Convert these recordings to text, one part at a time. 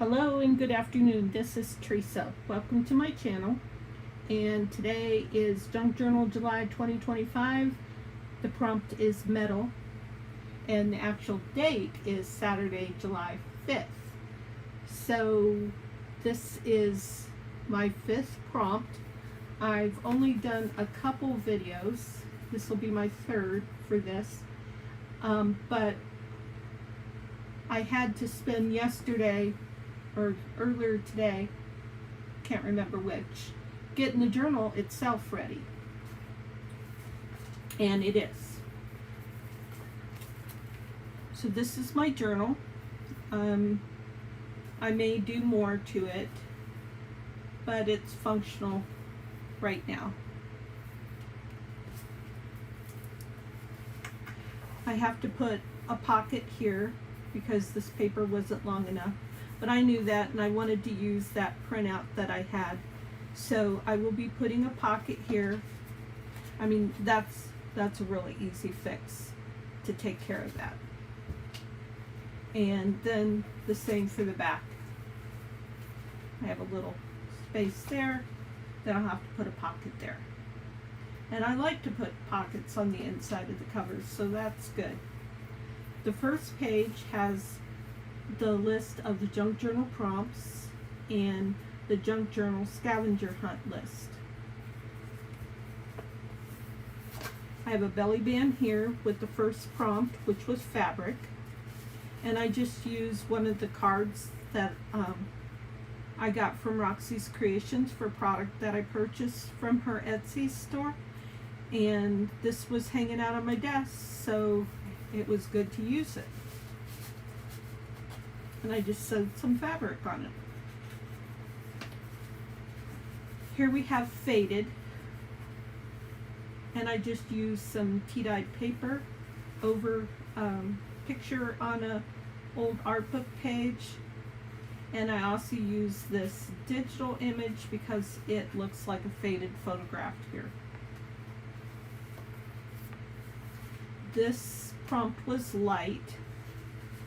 Hello and good afternoon. This is Theresa. Welcome to my channel. And today is Junk Journal July 2025. The prompt is metal. And the actual date is Saturday, July 5th. So this is my 5th prompt. I've only done a couple videos. This will be my 3rd for this. But I had to spend yesterday or earlier today, can't remember which, getting the journal itself ready. And it is. So this is my journal. I may do more to it, but it's functional right now. I have to put a pocket here because this paper wasn't long enough. But I knew that and I wanted to use that printout that I had. So I will be putting a pocket here. I mean, that's a really easy fix to take care of that. And then the same for the back. I have a little space there, then I'll have to put a pocket there. And I like to put pockets on the inside of the covers, so that's good. The first page has the list of the junk journal prompts and the junk journal scavenger hunt list. I have a belly band here with the first prompt, which was fabric, and I just used one of the cards that I got from Roxy's Creations for product that I purchased from her Etsy store, and this was hanging out on my desk, so it was good to use it. And I just sewed some fabric on it. Here we have faded, and I just used some tea-dyed paper over picture on a old art book page, and I also use this digital image because it looks like a faded photograph here. This prompt was light.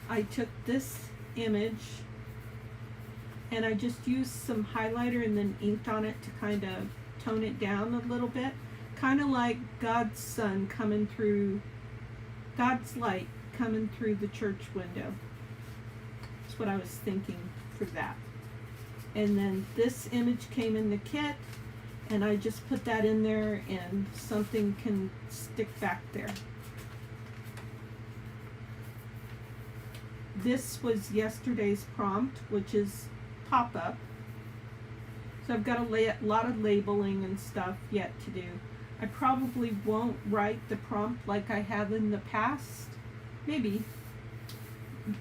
I took this image and I just used some highlighter and then inked on it to kind of tone it down a little bit, kind of like God's sun coming through, God's light coming through the church window. That's what I was thinking for that. And then this image came in the kit and I just put that in there and something can stick back there. This was yesterday's prompt, which is pop-up. So I've got a lot of labeling and stuff yet to do. I probably won't write the prompt like I have in the past, maybe,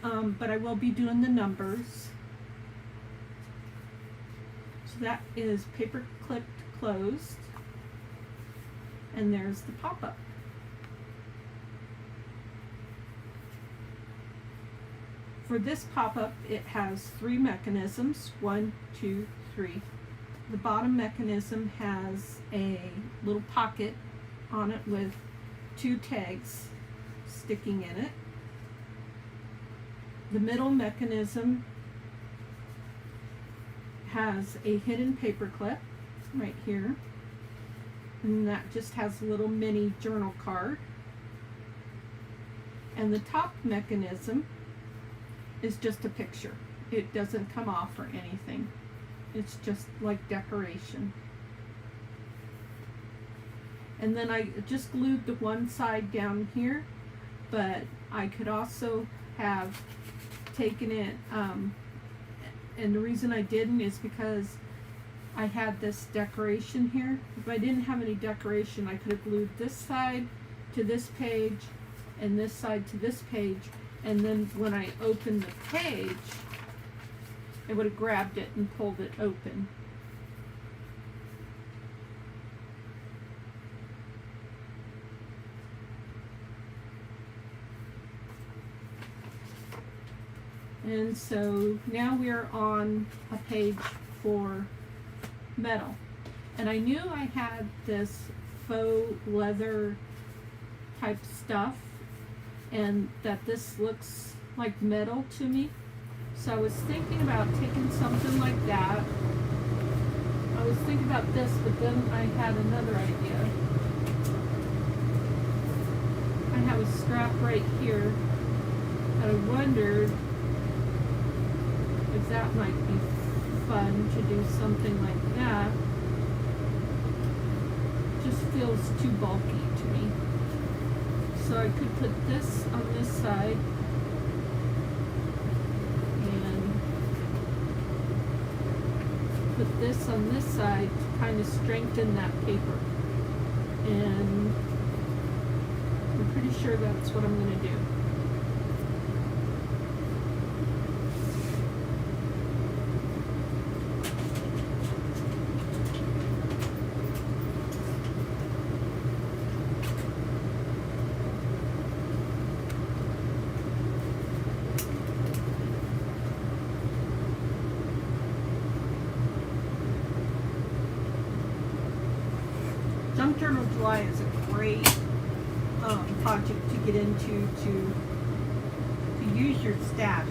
but I will be doing the numbers. So that is paper clipped closed, and there's the pop-up. For this pop-up, it has 3 mechanisms, 1, 2, 3. The bottom mechanism has a little pocket on it with 2 tags sticking in it. The middle mechanism has a hidden paper clip right here, and that just has a little mini journal card. And the top mechanism is just a picture. It doesn't come off or anything. It's just like decoration. And then I just glued the one side down here, but I could also have taken it, and the reason I didn't is because I had this decoration here. If I didn't have any decoration, I could have glued this side to this page and this side to this page, and then when I opened the page, it would have grabbed it and pulled it open. And so now we're on a page for metal. And I knew I had this faux leather type stuff and that this looks like metal to me. So I was thinking about taking something like that. I was thinking about this, but then I had another idea. I have a strap right here, and I wondered if that might be fun to do something like that. Just feels too bulky to me. So I could put this on this side and put this on this side to kind of strengthen that paper. And I'm pretty sure that's what I'm going to do. Junk Journal July is a great project to get into to use your stash.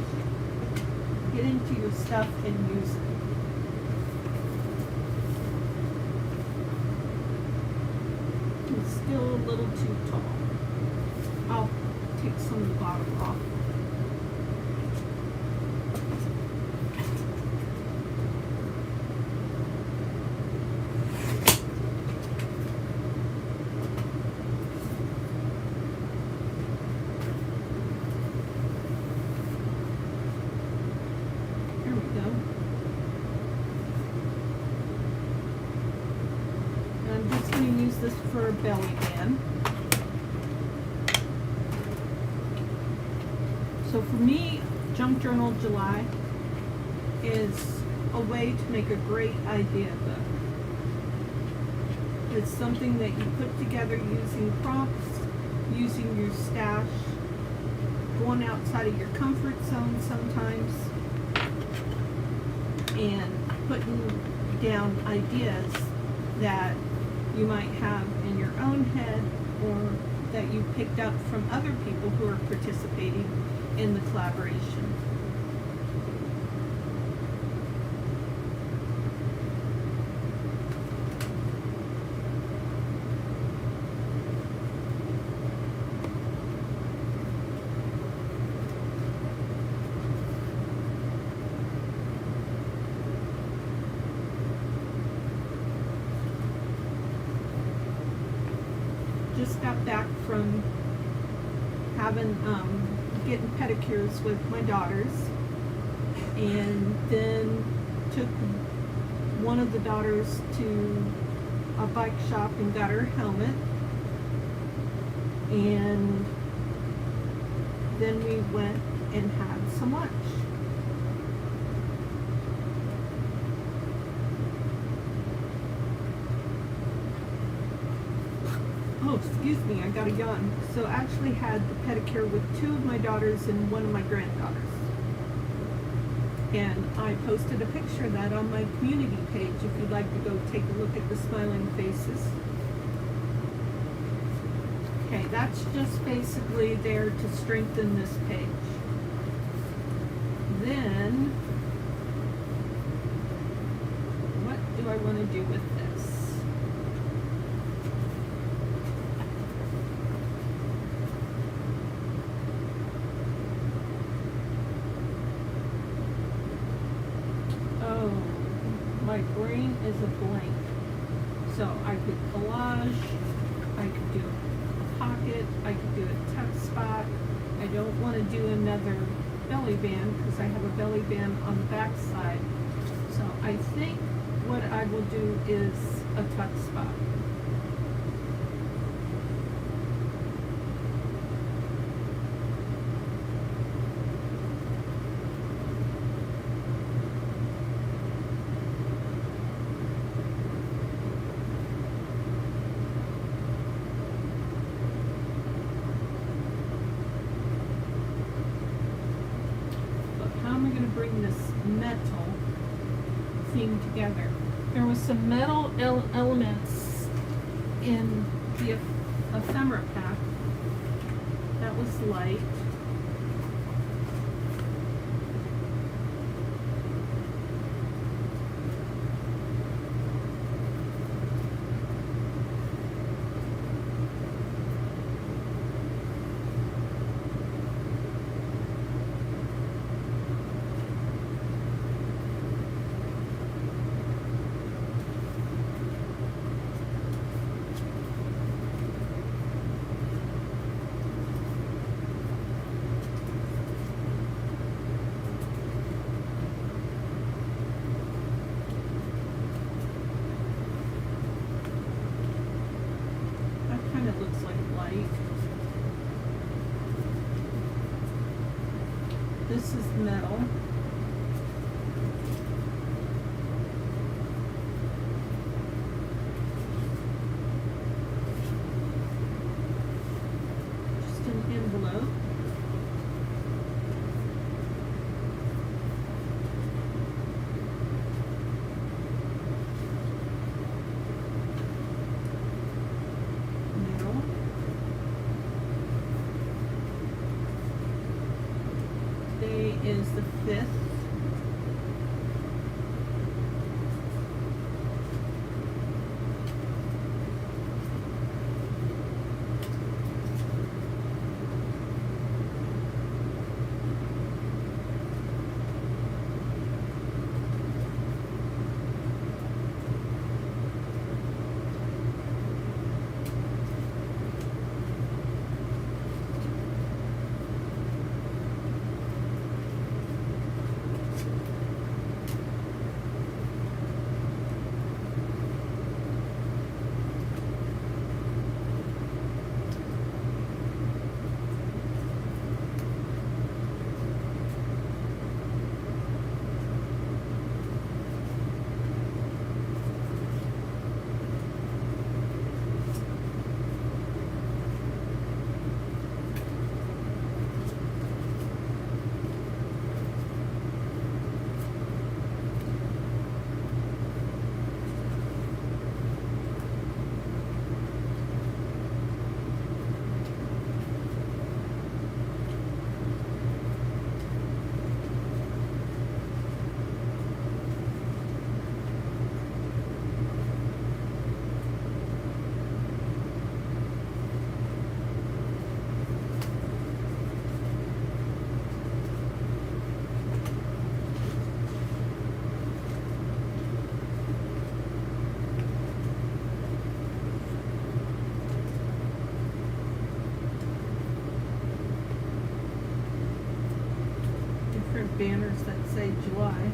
Get into your stuff and use it. It's still a little too tall. I'll take some of the bottom off. This for a belly band. So for me, Junk Journal July is a way to make a great idea book. It's something that you put together using prompts, using your stash, going outside of your comfort zone sometimes, and putting down ideas that you might have in your own head or that you picked up from other people who are participating in the collaboration. Just got back from having getting pedicures with my daughters, and then took one of the daughters to a bike shop and got her helmet, and then we went and had some lunch. Oh, excuse me, I got a yawn. So I actually had the pedicure with two of my daughters and one of my granddaughters. And I posted a picture of that on my community page if you'd like to go take a look at the smiling faces. Okay, that's just basically there to strengthen this page. Then, what do I want to do with this? My brain is a blank. So I could collage, I could do a pocket, I could do a tuck spot. I don't want to do another belly band because I have a belly band on the back side. So I think what I will do is a tuck spot. Bring this metal theme together. There was some metal elements in the ephemera pack that was light. this is metal. Just an envelope. Is the 5th. Banners that say July.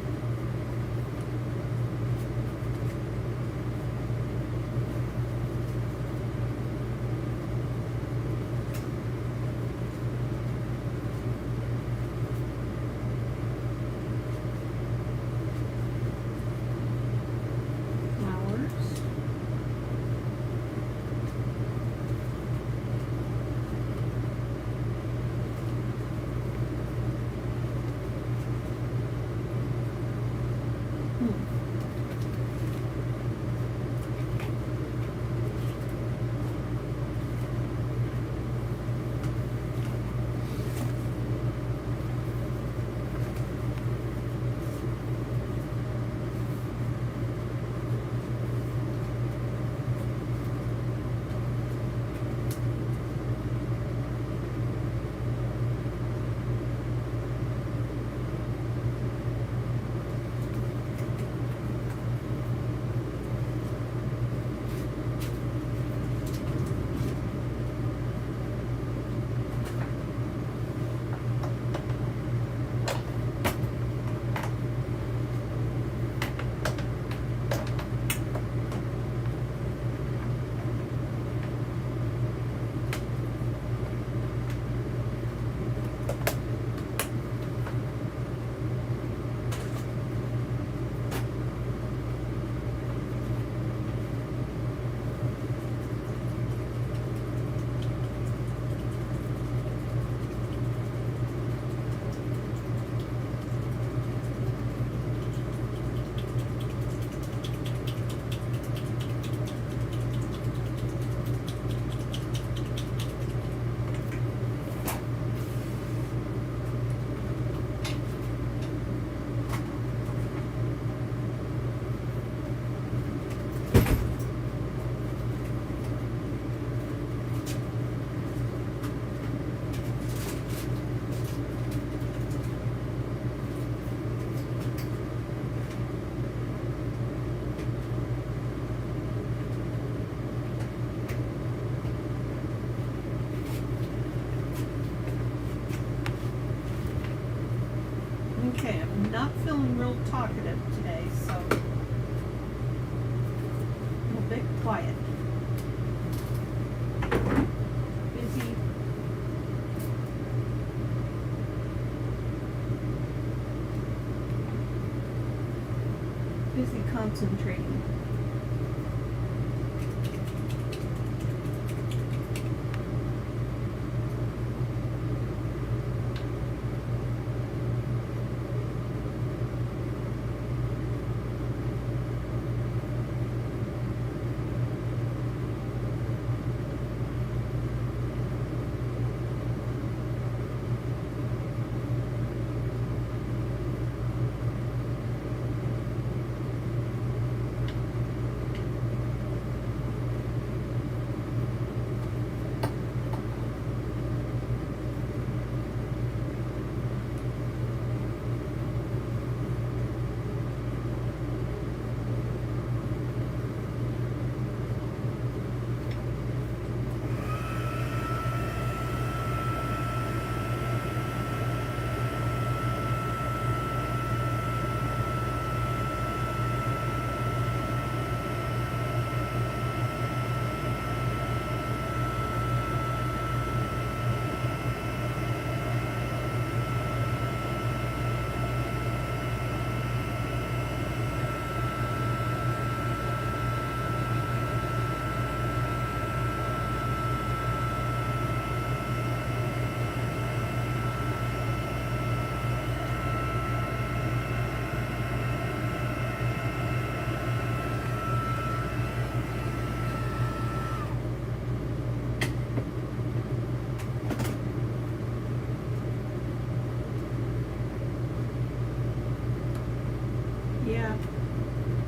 Okay, I'm not feeling real talkative today, so a little bit quiet. Busy. busy concentrating. Yeah,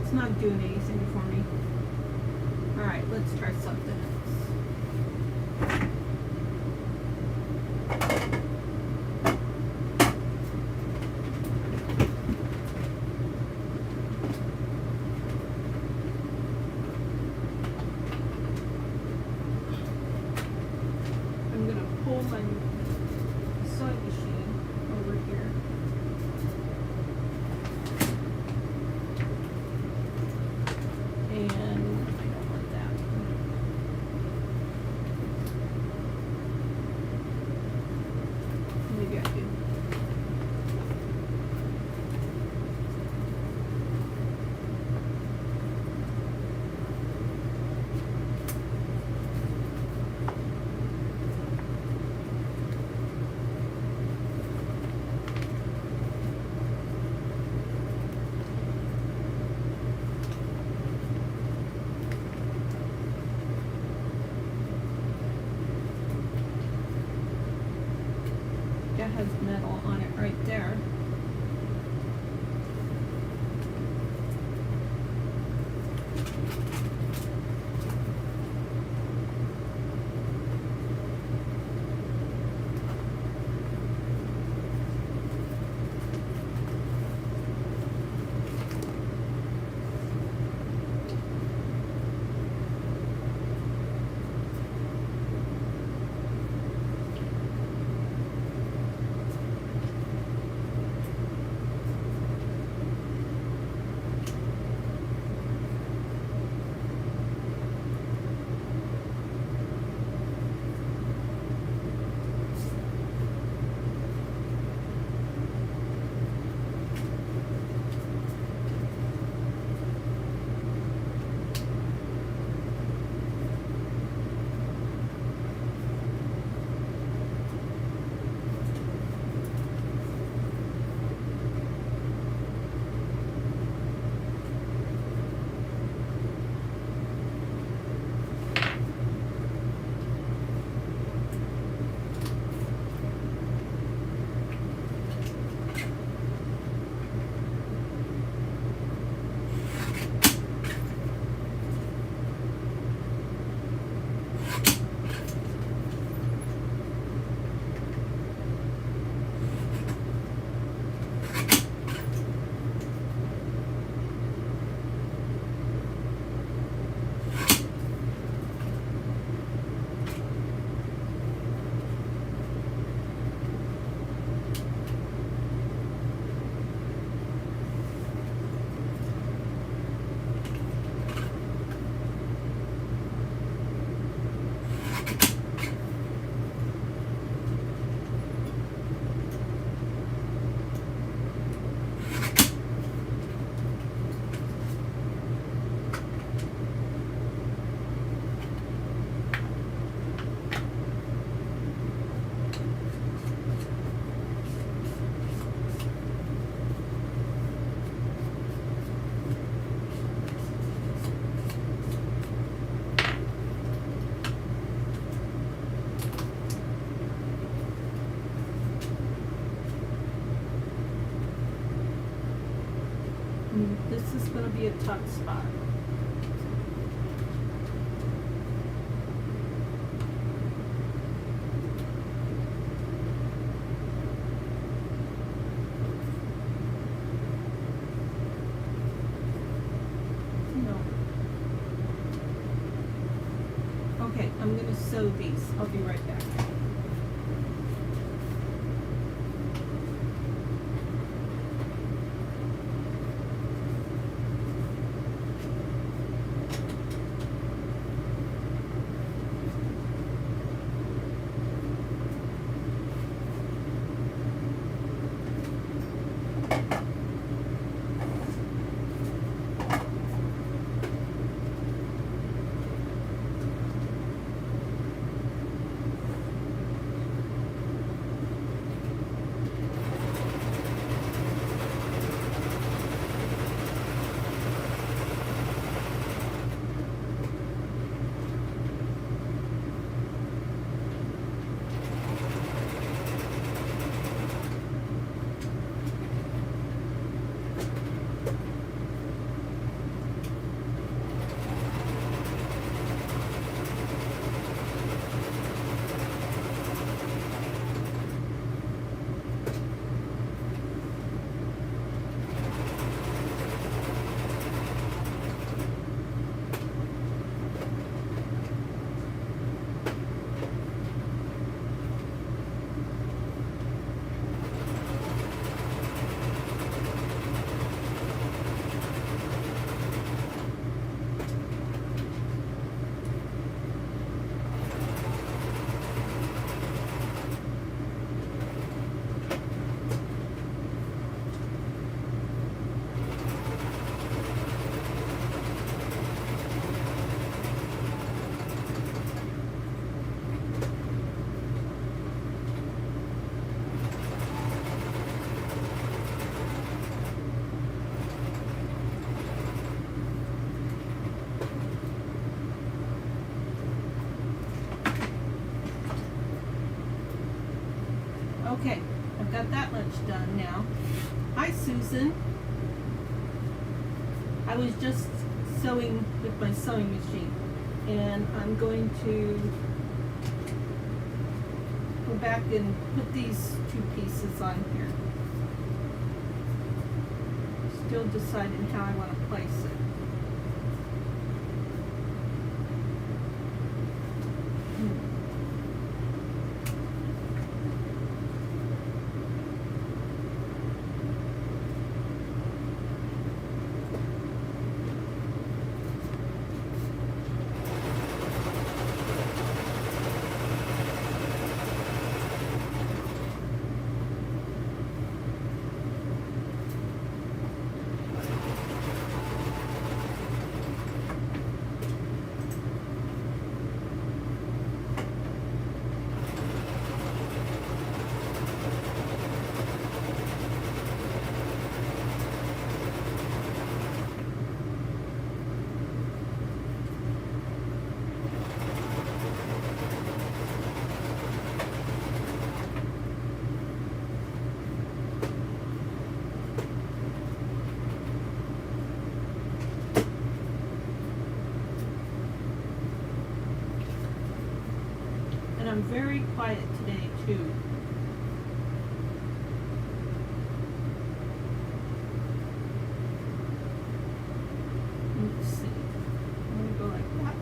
it's not doing anything for me. Alright, let's try something else. I'm gonna pull my sewing machine over here. And I don't want that. This is going to be a tuck spot. Okay, I'm going to sew these. I'll be right back. Okay, I've got that much done now. Hi, Susan. I was just sewing with my sewing machine, and I'm going to go back and put these two pieces on here. Still deciding how I want to place it. I'm very quiet today too. Let's see. I want to go like that.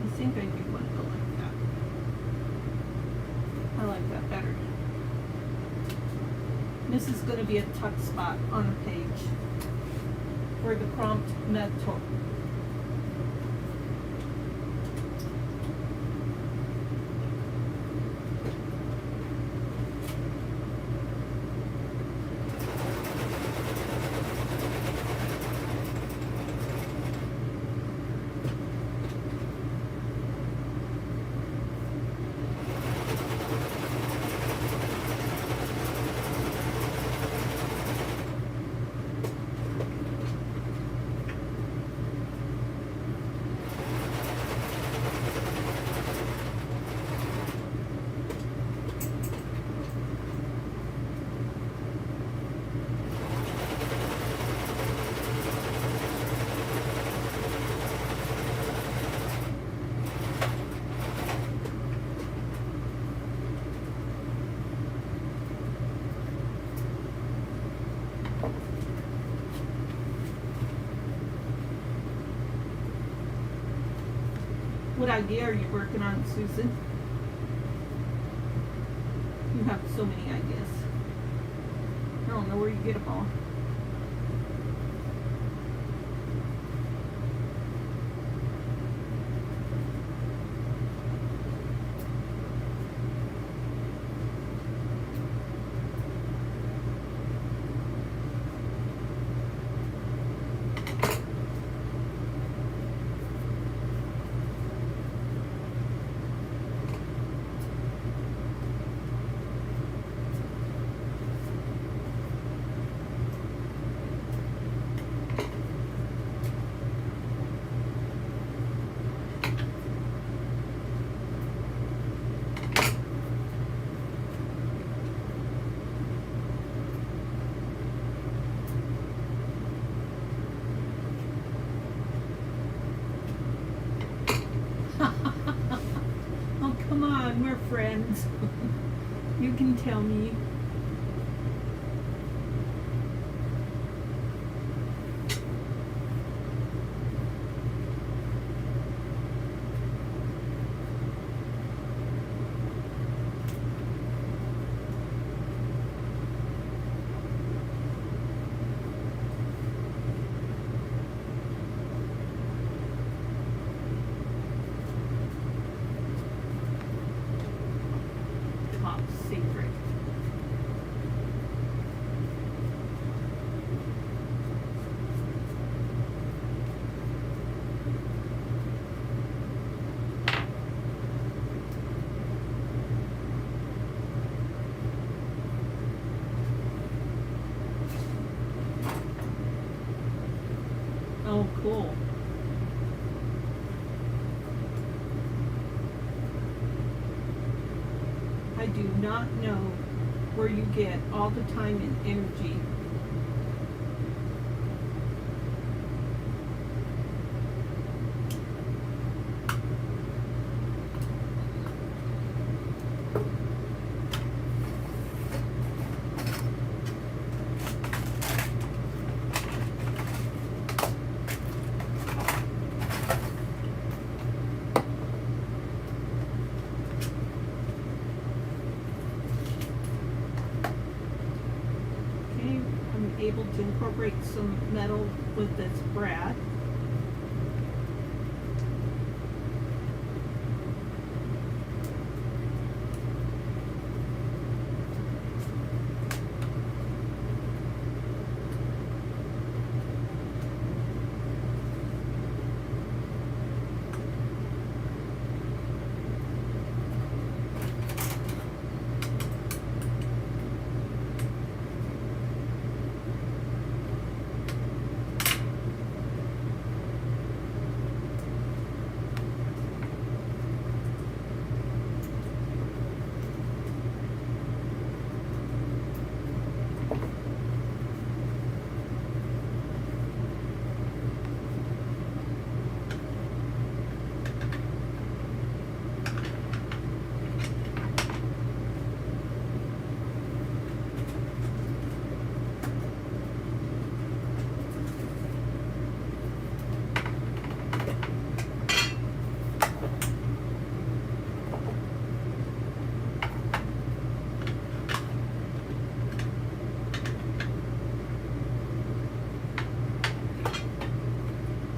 I think I do want to go like that. I like that better. This is going to be a tuck spot on a page for the prompt mentor. What idea are you working on, Susan? You have so many ideas. I don't know where you get them all. Oh, come on, we're friends. You can tell me. Top secret. Oh, cool. I do not know where you get all the time and energy. Able to incorporate some metal with this brad.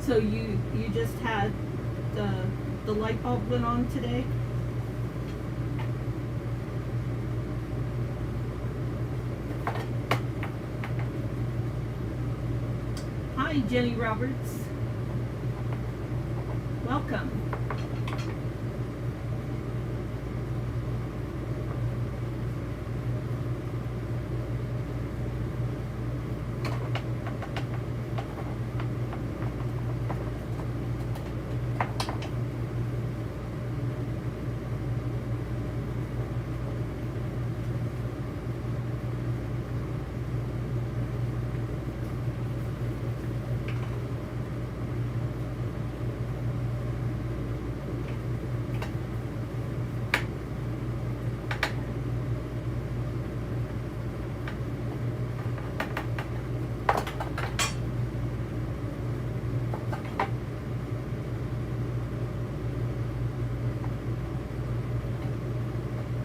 So you just had the light bulb went on today? Hi, Jenny Roberts. Welcome.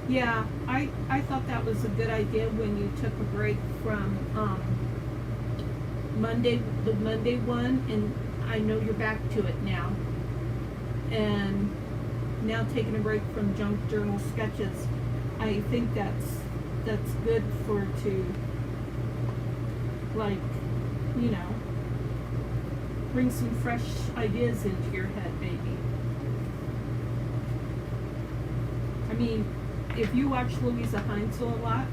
Yeah, I thought that was a good idea when you took a break from the Monday one, and I know you're back to it now. And now taking a break from junk journal sketches, I think that's good for to, like, you know, bring some fresh ideas into your head, maybe. I mean, if you watch Louisa Heinzel a lot,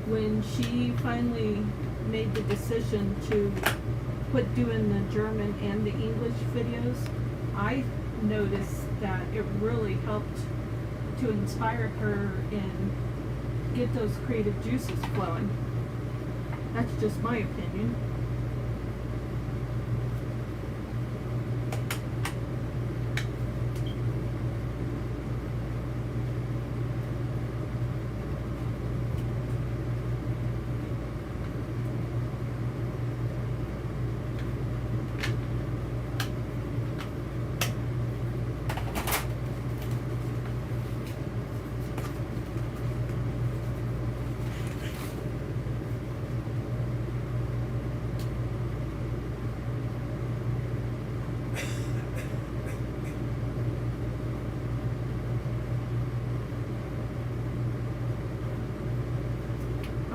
when she finally made the decision to quit doing the German and the English videos, I noticed that it really helped to inspire her and get those creative juices flowing. That's just my opinion.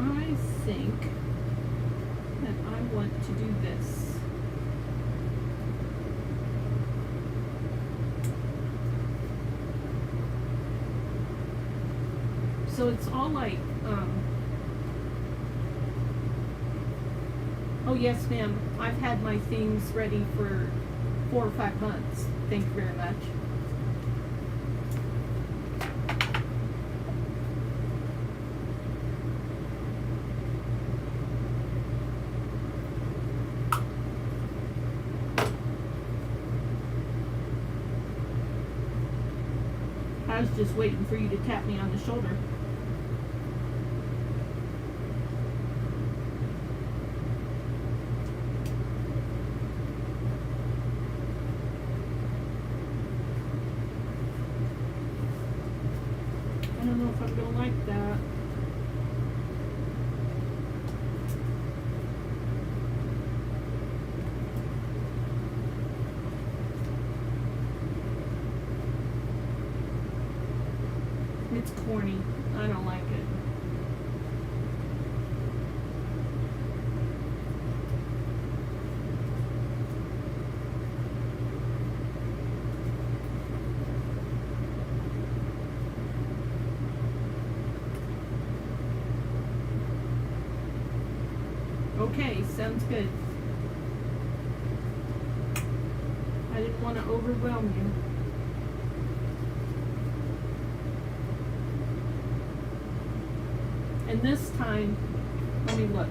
I think that I want to do this. So it's all like, oh yes ma'am, I've had my things ready for 4 or 5 months. Thank you very much. I was just waiting for you to tap me on the shoulder. I don't know if I'm gonna like that. It's corny. I don't like it. Okay, sounds good. I didn't want to overwhelm you. And this time, let me look.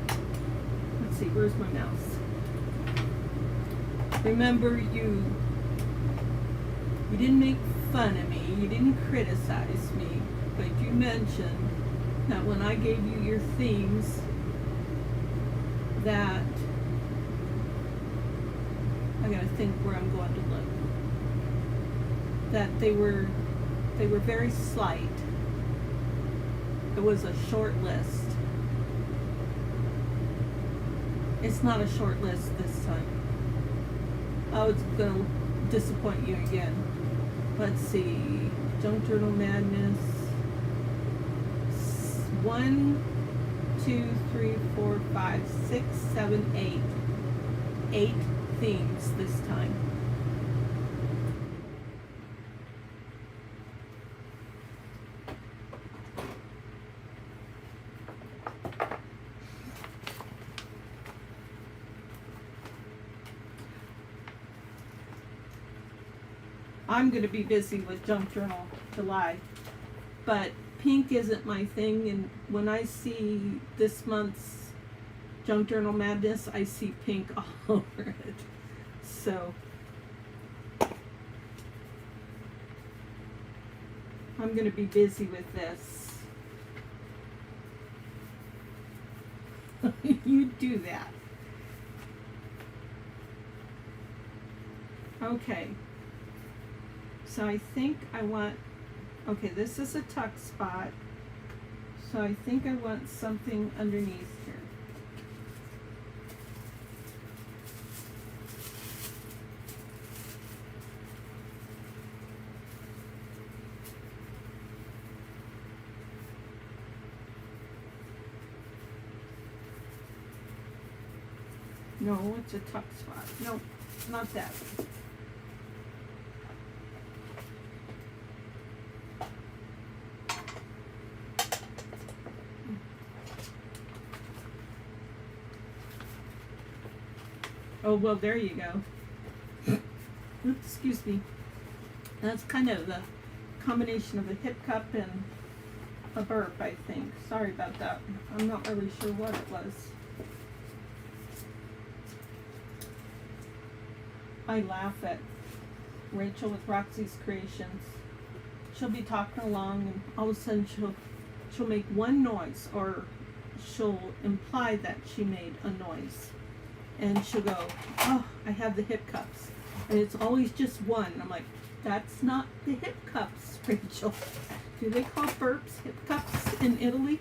Let's see, where's my mouse? Remember, you didn't make fun of me, you didn't criticize me, but you mentioned that when I gave you your themes, that I gotta think where I'm going to look. That they were very slight. It was a short list. It's not a short list this time. I was gonna disappoint you again. Let's see. Junk Journal Madness. 1, 2, 3, 4, 5, 6, 7, 8. 8 themes this time. I'm going to be busy with Junk Journal July, but pink isn't my thing, and when I see this month's Junk Journal Madness, I see pink all over it. So I'm going to be busy with this. You do that. Okay. So I think I want, okay, this is a tuck spot. So I think I want something underneath here. No, it's a tuck spot. No, not that. Oh, well, there you go. Oops, excuse me. That's kind of the combination of a hiccup and a burp, I think. Sorry about that. I'm not really sure what it was. I laugh at Rachel with Roxy's Creations. She'll be talking along and all of a sudden she'll make one noise, or she'll imply that she made a noise. And she'll go, oh, I have the hiccups. And it's always just one. And I'm like, that's not the hiccups, Rachel. Do they call burps hiccups in Italy?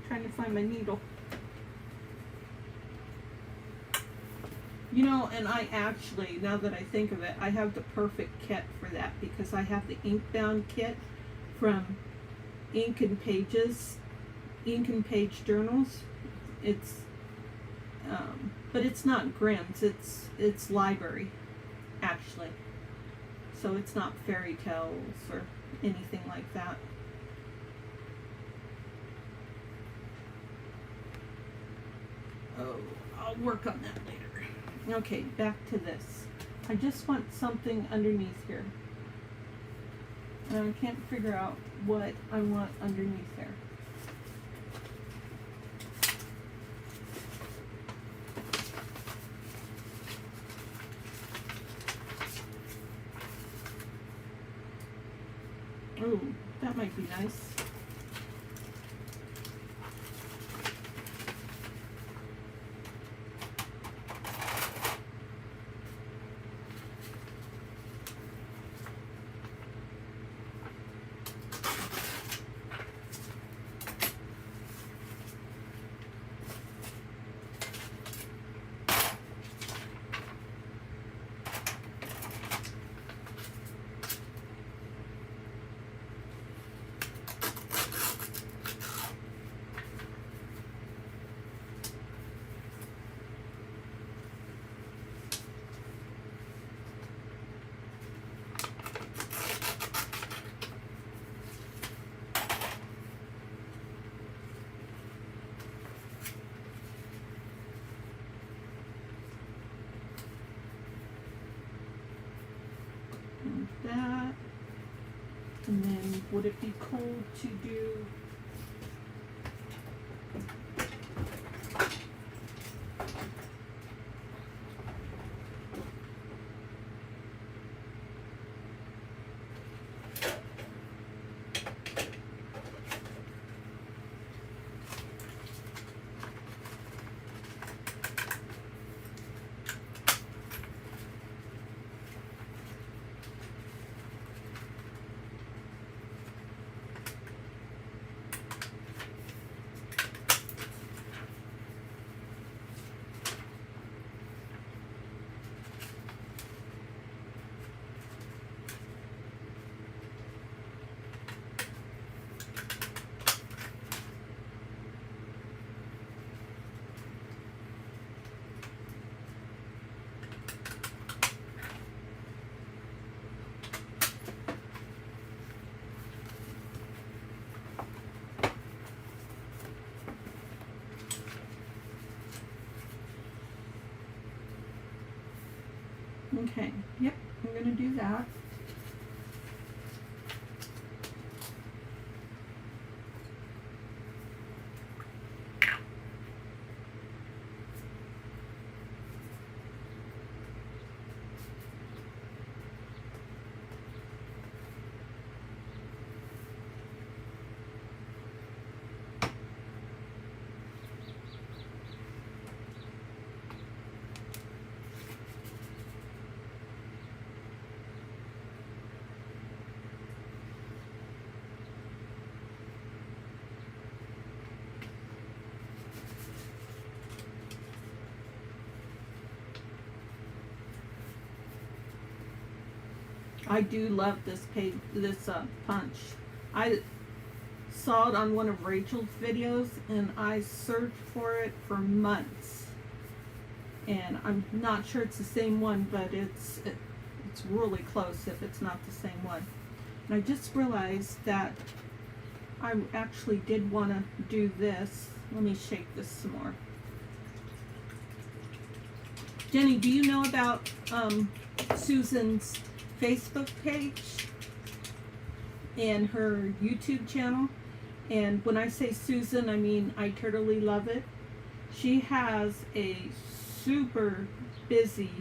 Trying to find my needle. You know, and I actually, now that I think of it, I have the perfect kit for that, because I have the ink bound kit from Ink and Page Journals. It's, but it's not Grimm's, it's library, actually. So it's not fairy tales or anything like that. Oh, I'll work on that later. Okay, back to this. I just want something underneath here. And I can't figure out what I want underneath there. Oh, that might be nice. That, and then would it be cool to do okay, yep, I'm going to do that. I do love this punch. I saw it on one of Rachel's videos and I searched for it for months. And I'm not sure it's the same one, but it's really close if it's not the same one. And I just realized that I actually did want to do this. Let me shake this some more. Jenny, do you know about Susan's Facebook page and her YouTube channel? And when I say Susan, I mean I totally love it. She has a super busy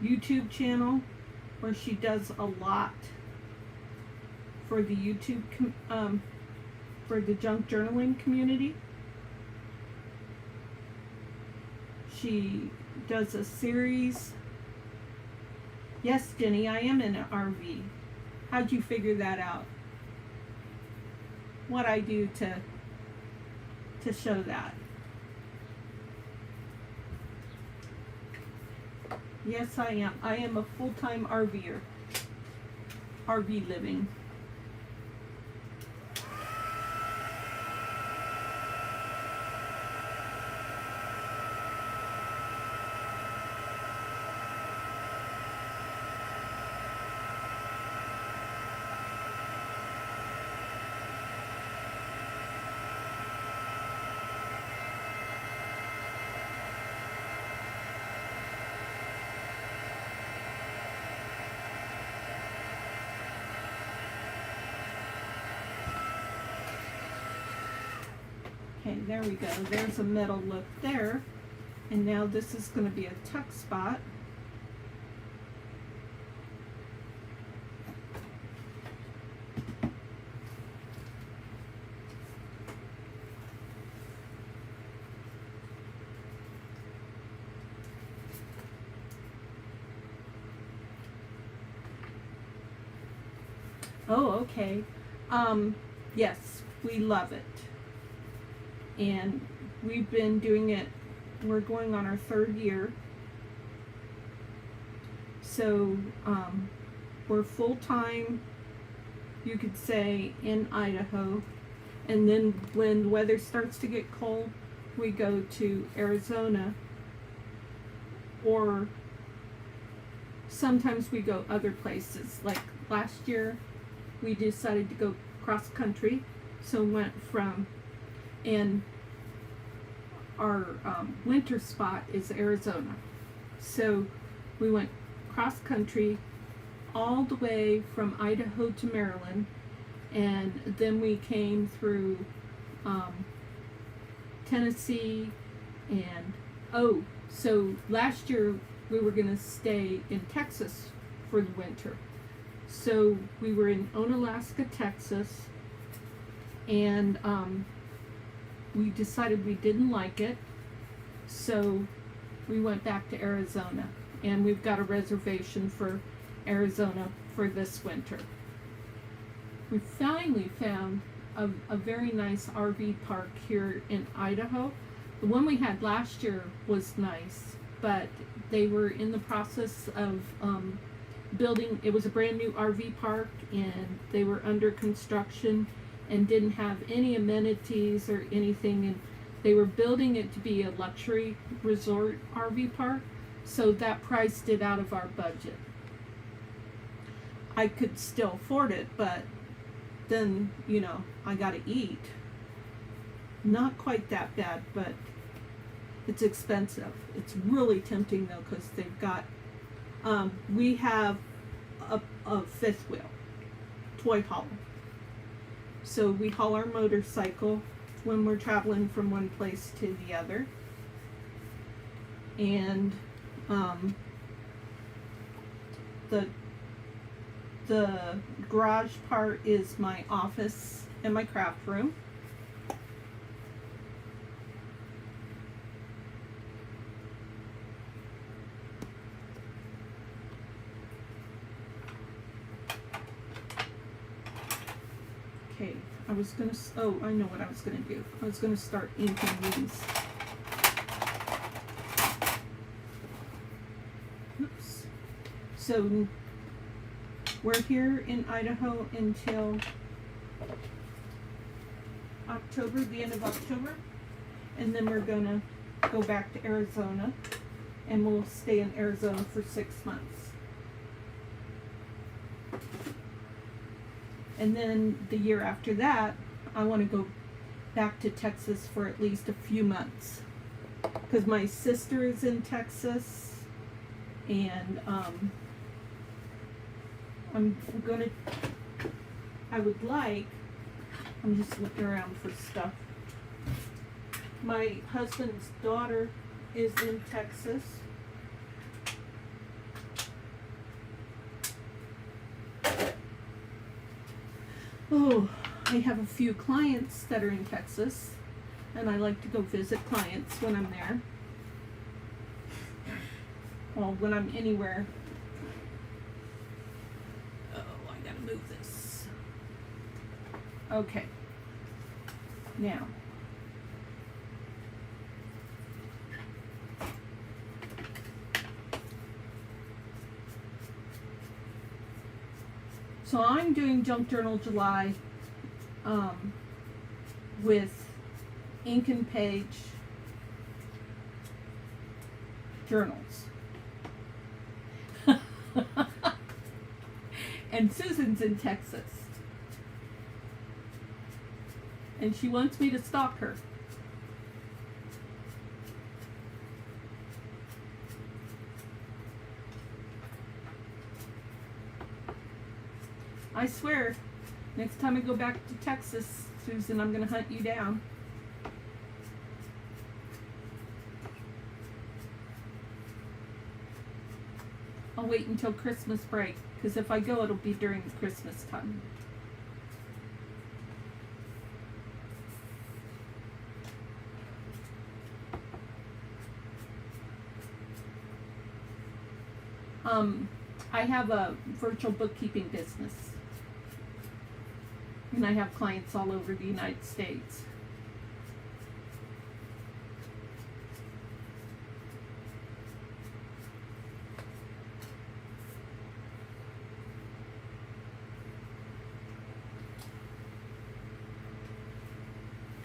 YouTube channel where she does a lot for the YouTube for the junk journaling community. She does a series. Yes, Jenny, I am in an RV. How'd you figure that out? What I do to show that? Yes, I am. I am a full-time RVer. RV living. Okay, there we go. There's a metal look there. And now this is going to be a tuck spot. Oh, okay. Yes, we love it. And we've been doing it, we're going on our 3rd year. So we're full-time, you could say, in Idaho. And then when the weather starts to get cold, we go to Arizona. Or sometimes we go other places. Like last year, we decided to go cross-country. So went from... And our winter spot is Arizona. So we went cross country all the way from Idaho to Maryland, and then we came through Tennessee, and so last year we were going to stay in Texas for the winter. So we were in Onalaska, Texas, and we decided we didn't like it, so we went back to Arizona, and we've got a reservation for Arizona for this winter. We finally found a very nice RV park here in Idaho. The one we had last year was nice, but they were in the process of building. It was a brand new RV park, and they were under construction and didn't have any amenities or anything, and they were building it to be a luxury resort RV park, so that priced it out of our budget. I could still afford it, but then, you know, I gotta eat. Not quite that bad, but it's expensive. It's really tempting though, because they've got, we have a fifth wheel, toy hauler. So we haul our motorcycle when we're traveling from one place to the other. And the garage part is my office and my craft room. Okay, I was gonna, I know what I was gonna do. I was gonna start inking these. So we're here in Idaho until October, the end of October, and then we're gonna go back to Arizona, and we'll stay in Arizona for 6 months. And then the year after that, I want to go back to Texas for at least a few months, because my sister is in Texas, and I'm just looking around for stuff. My husband's daughter is in Texas. Oh, I have a few clients that are in Texas, and I like to go visit clients when I'm there. Well, when I'm anywhere. Oh, I gotta move this. Okay. Now. So I'm doing Junk Journal July with ink and page journals. And Susan's in Texas. And she wants me to stalk her. I swear, next time I go back to Texas, Susan, I'm going to hunt you down. I'll wait until Christmas break, because if I go, it'll be during Christmas time. I have a virtual bookkeeping business, and I have clients all over the United States. I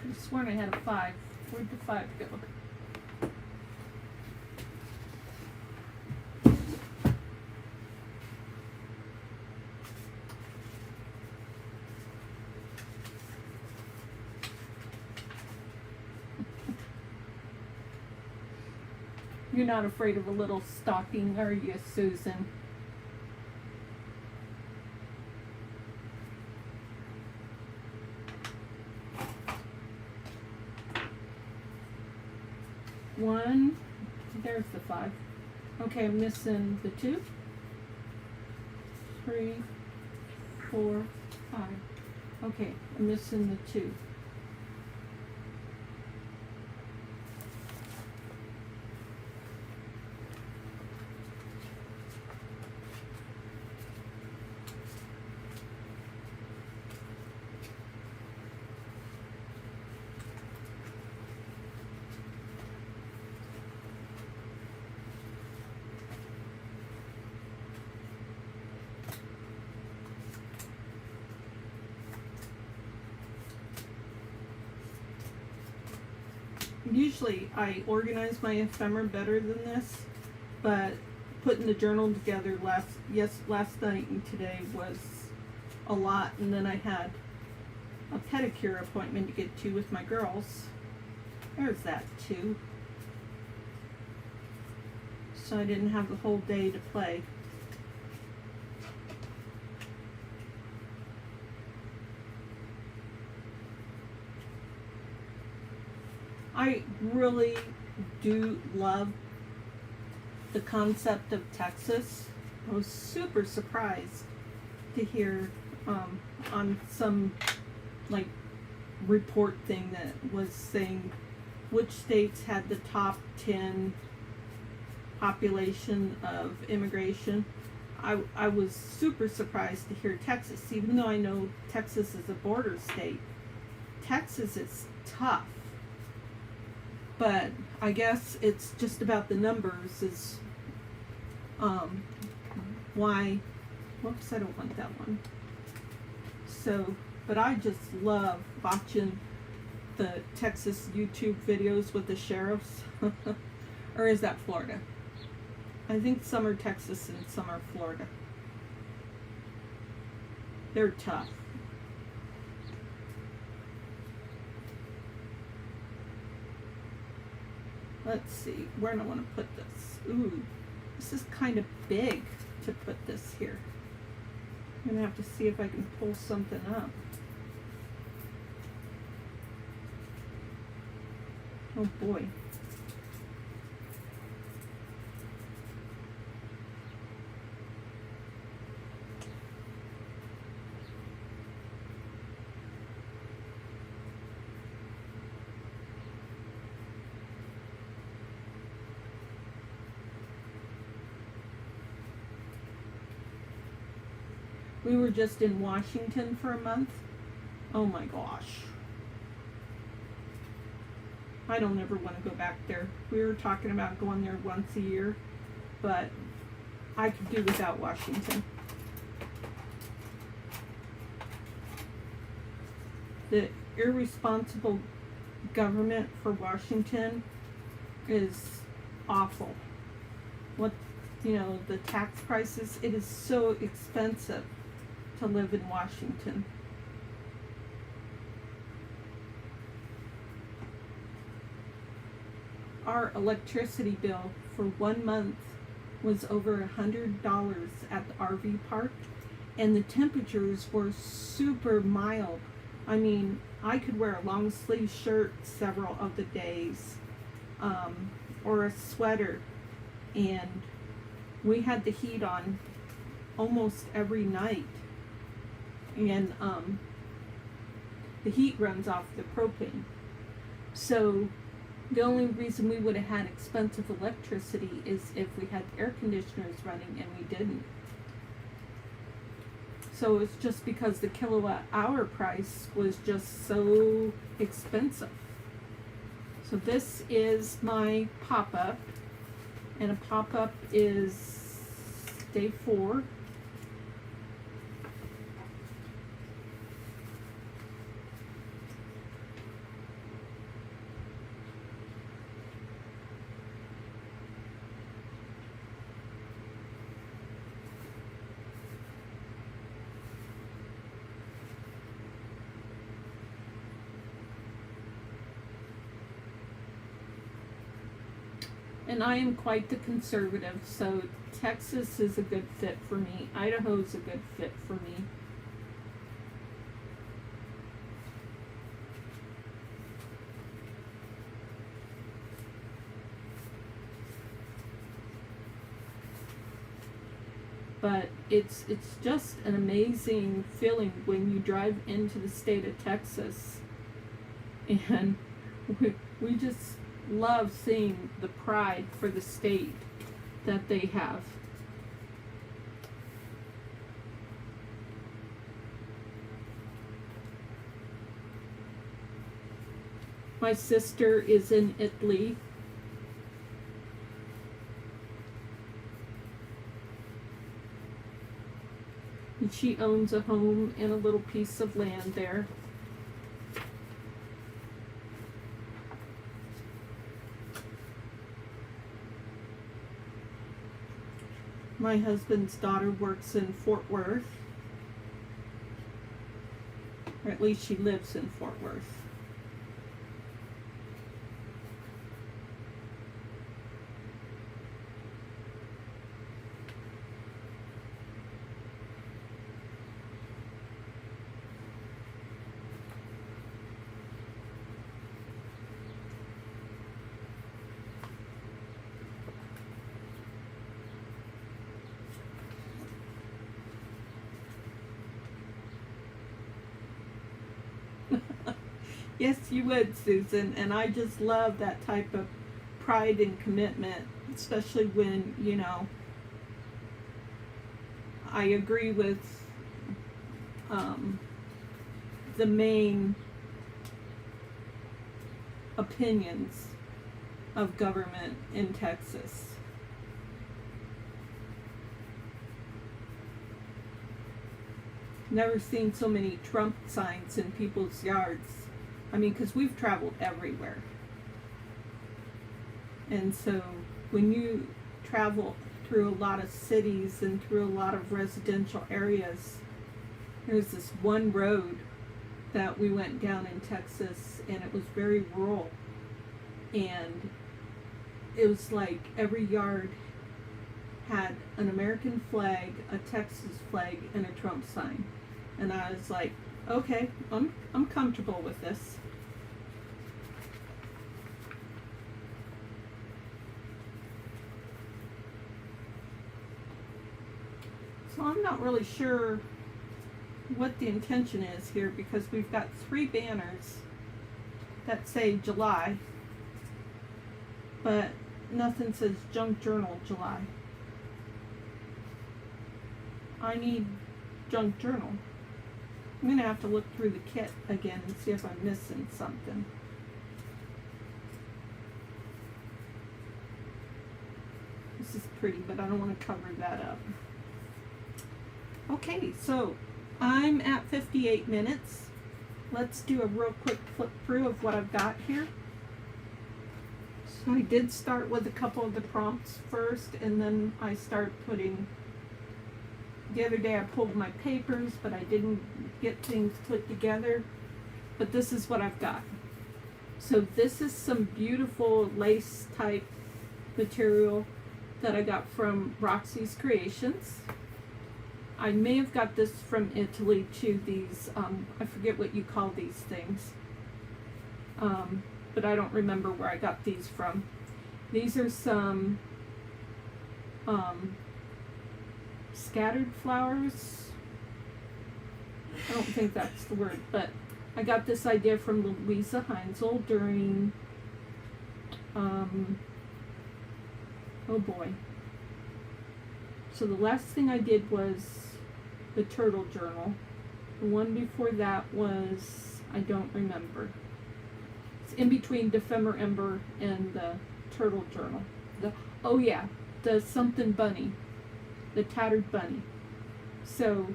could have sworn I had a 5. Where'd the 5 go? You're not afraid of a little stalking, are you, Susan? One, there's the 5. Okay, I'm missing the 2, 3, 4, 5. Okay, I'm missing the 2. Usually I organize my ephemera better than this, but putting the journal together last night and today was a lot, and then I had a pedicure appointment to get to with my girls. There's that too. So I didn't have the whole day to play. I really do love the concept of Texas. I was super surprised to hear on some like report thing that was saying which states had the top 10 population of immigration. I was super surprised to hear Texas, even though I know Texas is a border state. Texas is tough. But I guess it's just about the numbers. Is why, whoops, I don't want that one. So, but I just love watching the Texas YouTube videos with the sheriffs. Or is that Florida? I think some are Texas and some are Florida. They're tough. Let's see, where do I want to put this? Ooh, this is kind of big to put this here. I'm gonna have to see if I can pull something up. Oh boy. We were just in Washington for a month. Oh my gosh. I don't ever want to go back there. We were talking about going there once a year, but I could do without Washington. The irresponsible government for Washington is awful. What, you know, the tax prices, it is so expensive to live in Washington. Our electricity bill for 1 month was over $100 at the RV park, and the temperatures were super mild. I mean, I could wear a long sleeve shirt several of the days, or a sweater, and we had the heat on almost every night. And the heat runs off the propane. So the only reason we would have had expensive electricity is if we had air conditioners running, and we didn't. So it's just because the kilowatt hour price was just so expensive. So this is my pop-up, and a pop-up is day 4. And I am quite the conservative, so Texas is a good fit for me. Idaho is a good fit for me. But it's just an amazing feeling when you drive into the state of Texas, and we just love seeing the pride for the state that they have. My sister is in Italy. And she owns a home and a little piece of land there. My husband's daughter works in Fort Worth, or at least she lives in Fort Worth. Yes, you would, Susan, and I just love that type of pride and commitment, especially when, you know, I agree with the main opinions of government in Texas. Never seen so many Trump signs in people's yards. I mean, because we've traveled everywhere. And so when you travel through a lot of cities and through a lot of residential areas, there's this one road that we went down in Texas, and it was very rural. And it was like every yard had an American flag, a Texas flag, and a Trump sign. And I was like, okay, I'm comfortable with this. So I'm not really sure what the intention is here, because we've got 3 banners that say July, but nothing says Junk Journal July. I need Junk Journal. I'm gonna have to look through the kit again and see if I'm missing something. This is pretty, but I don't want to cover that up. Okay, so I'm at 58 minutes. Let's do a real quick flip through of what I've got here. So I did start with a couple of the prompts first, and then I start putting, the other day I pulled my papers, but I didn't get things put together. But this is what I've got. So this is some beautiful lace type material that I got from Gez Creates. I may have got this from Italy too, these, I forget what you call these things. But I don't remember where I got these from. These are some scattered flowers. I don't think that's the word, but I got this idea from Louisa Heinzel during, oh boy. So the last thing I did was the Turtle Journal. The one before that was, I don't remember. It's in between Defember Ember and the Turtle Journal. Oh yeah, the something bunny, the tattered bunny. So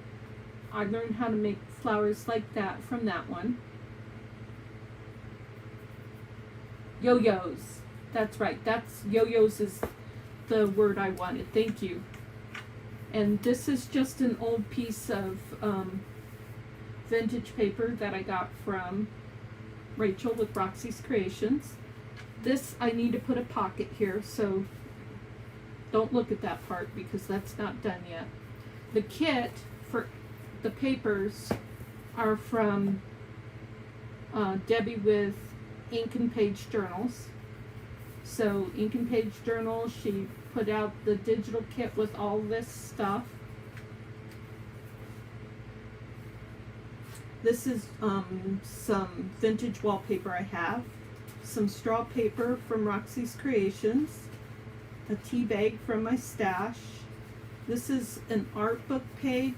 I learned how to make flowers like that from that one. Yo-yos, that's right, that's yo-yos is the word I wanted, thank you. And this is just an old piece of vintage paper that I got from Rachel with Gez Creates. This, I need to put a pocket here, so don't look at that part because that's not done yet. The kit for the papers are from Debbie with Ink and Page Journals. So Ink and Page Journals, she put out the digital kit with all this stuff. This is some vintage wallpaper I have, some straw paper from Gez Creates, a tea bag from my stash. This is an art book page,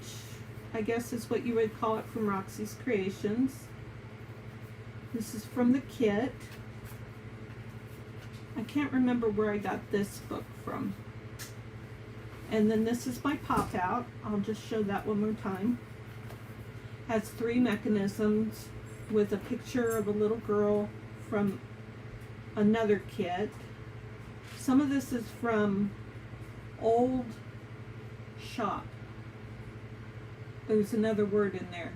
I guess is what you would call it, from Gez Creates. This is from the kit. I can't remember where I got this book from. And then this is my pop out. I'll just show that one more time. Has 3 mechanisms with a picture of a little girl from another kit. Some of this is from old shop. There's another word in there,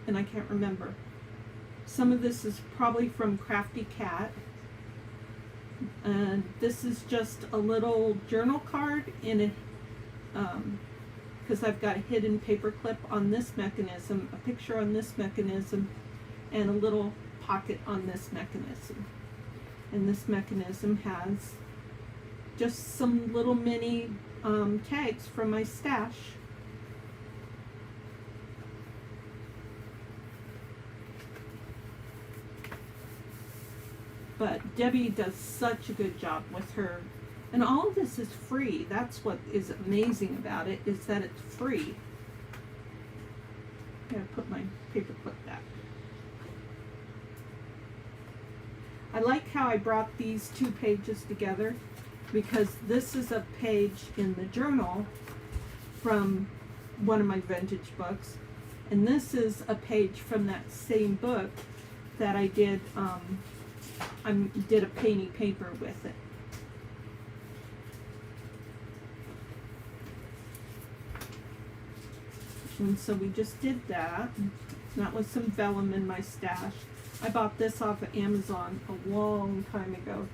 and I can't remember. Some of this is probably from Crafty Cat. And this is just a little journal card in it, because I've got a hidden paper clip on this mechanism, a picture on this mechanism, and a little pocket on this mechanism. And this mechanism has just some little mini tags from my stash. But Debbie does such a good job with her. And all of this is free. That's what is amazing about it, is that it's free. I gotta put my paper clip back. I like how I brought these 2 pages together, because this is a page in the journal from one of my vintage books. And this is a page from that same book that I did, I did a painting paper with it. And so we just did that. That was some vellum in my stash. I bought this off of Amazon a long time ago.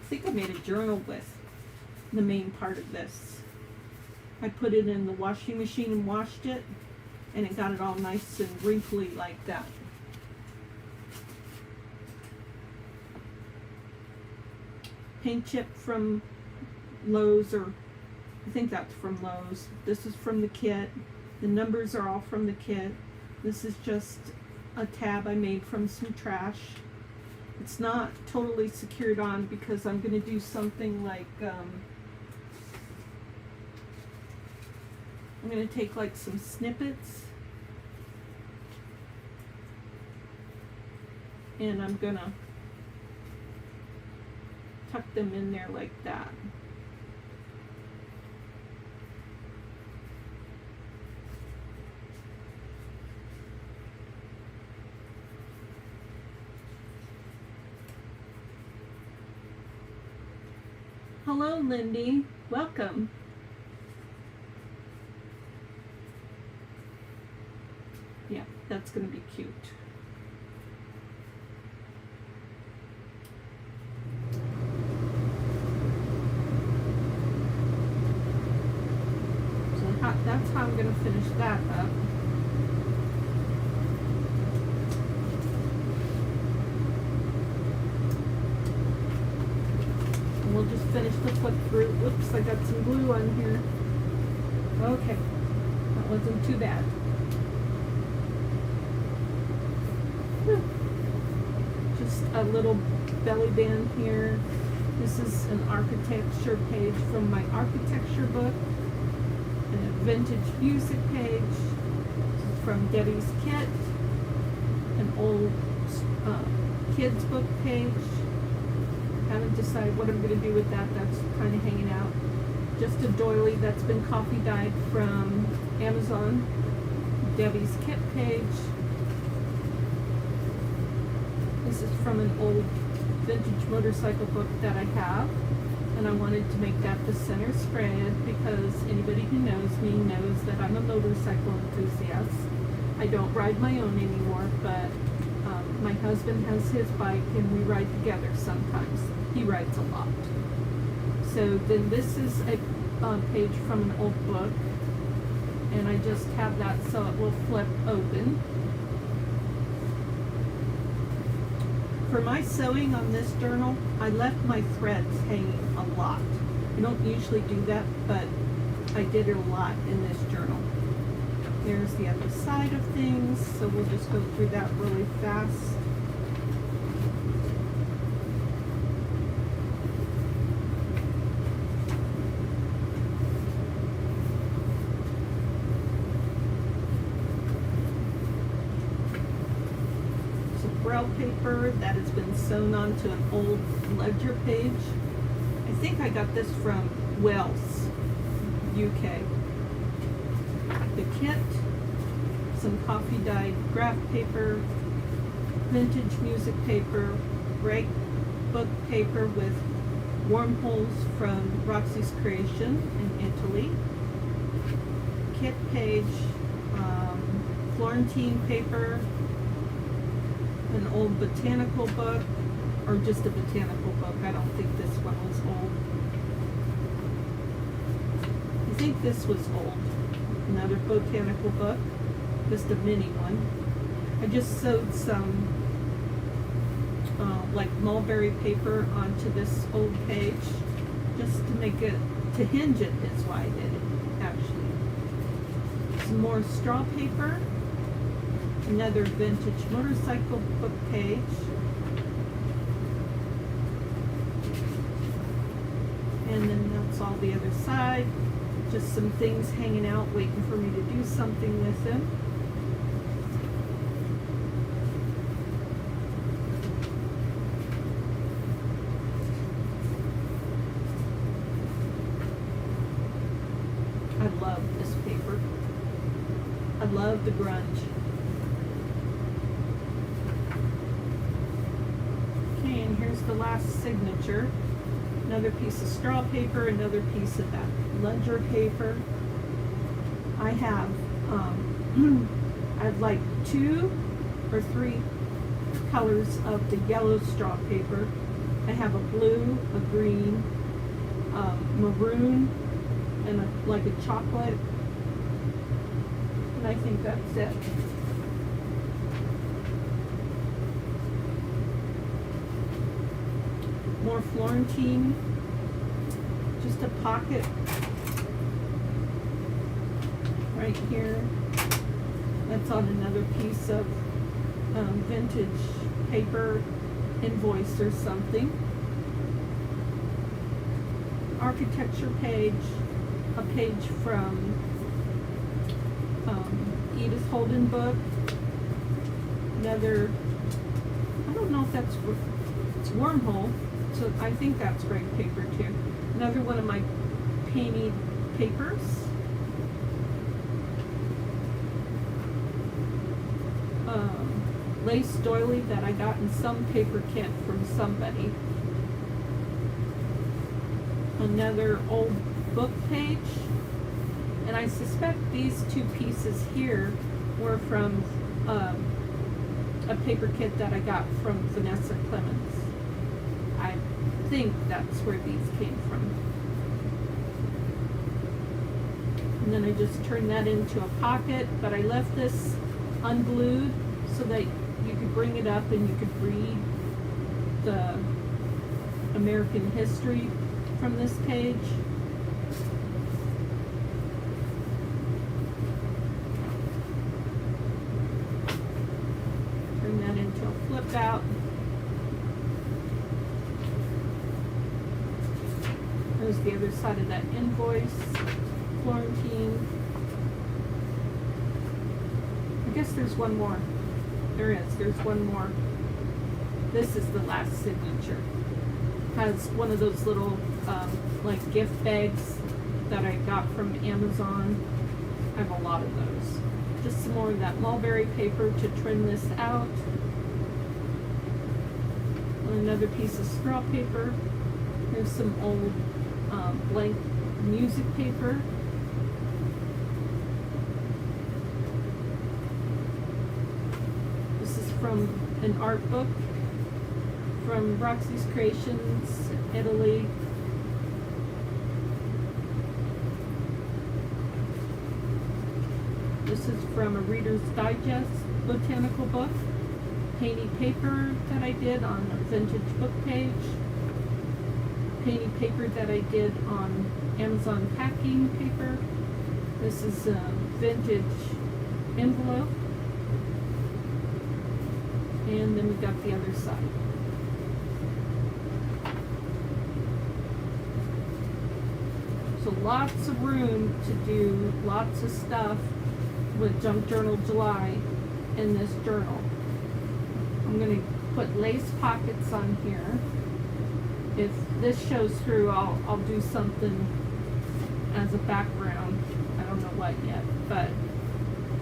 I think I made a journal with the main part of this. I put it in the washing machine and washed it, and it got it all nice and wrinkly like that. Paint chip from Lowe's, or I think that's from Lowe's. This is from the kit. The numbers are all from the kit. This is just a tab I made from some trash. It's not totally secured on because I'm going to do something like, I'm going to take like some snippets and I'm going to tuck them in there like that. Hello, Lindy. Welcome. Yeah, that's going to be cute. So that's how I'm going to finish that up. We'll just finish the flip through. Whoops, I got some glue on here. Okay, that wasn't too bad. Just a little belly band here. This is an architecture page from my architecture book. And a vintage music page from Debbie's kit. An old kids book page. Haven't decided what I'm going to do with that. That's kind of hanging out. Just a doily that's been coffee dyed from Amazon. Debbie's kit page. This is from an old vintage motorcycle book that I have. And I wanted to make that the center spread because anybody who knows me knows that I'm a motorcycle enthusiast. I don't ride my own anymore, but my husband has his bike and we ride together sometimes. He rides a lot. So then this is a page from an old book, and I just have that so it will flip open. For my sewing on this journal, I left my threads hanging a lot. I don't usually do that, but I did it a lot in this journal. There's the other side of things, so we'll just go through that really fast. Paper that has been sewn onto an old ledger page. I think I got this from Wells, UK. The kit, some coffee dyed graph paper, vintage music paper, break book paper with wormholes from Roxy's Creation in Italy. Kit page, Florentine paper, an old botanical book, or just a botanical book. I don't think this one was old. I think this was old. Another botanical book, just a mini one. I just sewed some like mulberry paper onto this old page, just to make it, to hinge it is why I did it, actually. Some more straw paper. Another vintage motorcycle book page. And then that's all the other side. Just some things hanging out, waiting for me to do something with them. I love the grunge. Okay, and here's the last signature. Another piece of straw paper, another piece of that ledger paper. I have I've like 2 or 3 colors of the yellow straw paper. I have a blue, a green, maroon, and like a chocolate. And I think that's it. More Florentine, just a pocket right here. That's on another piece of vintage paper, invoice or something. Architecture page, a page from Edith Holden book. Another, I don't know if that's, it's Wormhole, so I think that's great paper too. Another one of my painted papers. Lace doily that I got in some paper kit from somebody. Another old book page. And I suspect these 2 pieces here were from a paper kit that I got from Vanessa Clemens. I think that's where these came from. And then I just turned that into a pocket, but I left this unglued so that you could bring it up and you could read the American history from this page. Turn that into a flip out. There's the other side of that invoice, Florentine. I guess there's one more. There's one more. This is the last signature. Has one of those little like gift bags that I got from Amazon. I have a lot of those. Just some more of that mulberry paper to trim this out. Another piece of straw paper. There's some old blank music paper. This is from an art book from Gez Creates, Italy. This is from a Reader's Digest botanical book. Painted paper that I did on a vintage book page. Painted paper that I did on Amazon packing paper. This is a vintage envelope. And then we got the other side. So lots of room to do lots of stuff with Junk Journal July in this journal. I'm going to put lace pockets on here. If this shows through, I'll do something as a background. I don't know what yet, but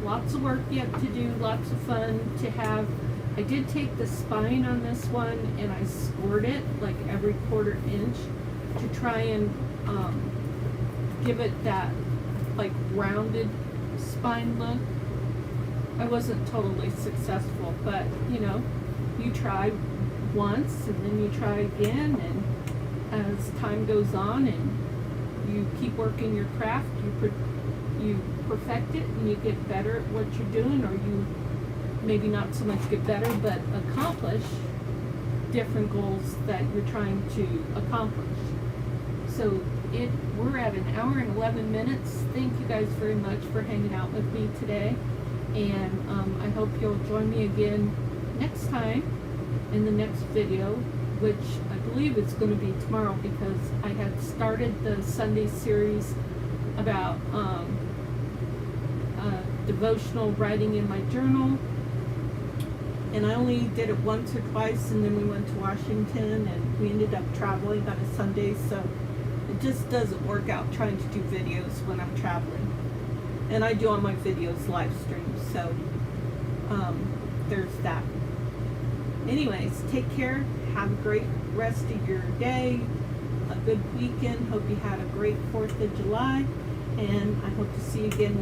lots of work yet to do, lots of fun to have. I did take the spine on this one and I scored it like every 1/4 inch to try and give it that like rounded spine look. I wasn't totally successful, but you know, you try once and then you try again, and as time goes on and you keep working your craft, you perfect it and you get better at what you're doing, or you maybe not so much get better but accomplish different goals that you're trying to accomplish. So we're at 1 hour and 11 minutes. Thank you guys very much for hanging out with me today, and I hope you'll join me again next time in the next video, which I believe is going to be tomorrow, because I had started the Sunday series about devotional writing in my journal, and I only did it once or twice, and then we went to Washington and we ended up traveling on a Sunday, so it just doesn't work out trying to do videos when I'm traveling. And I do all my videos live stream, so there's that. Anyways, take care. Have a great rest of your day. A good weekend. Hope you had a great 4th of July. And I hope to see you again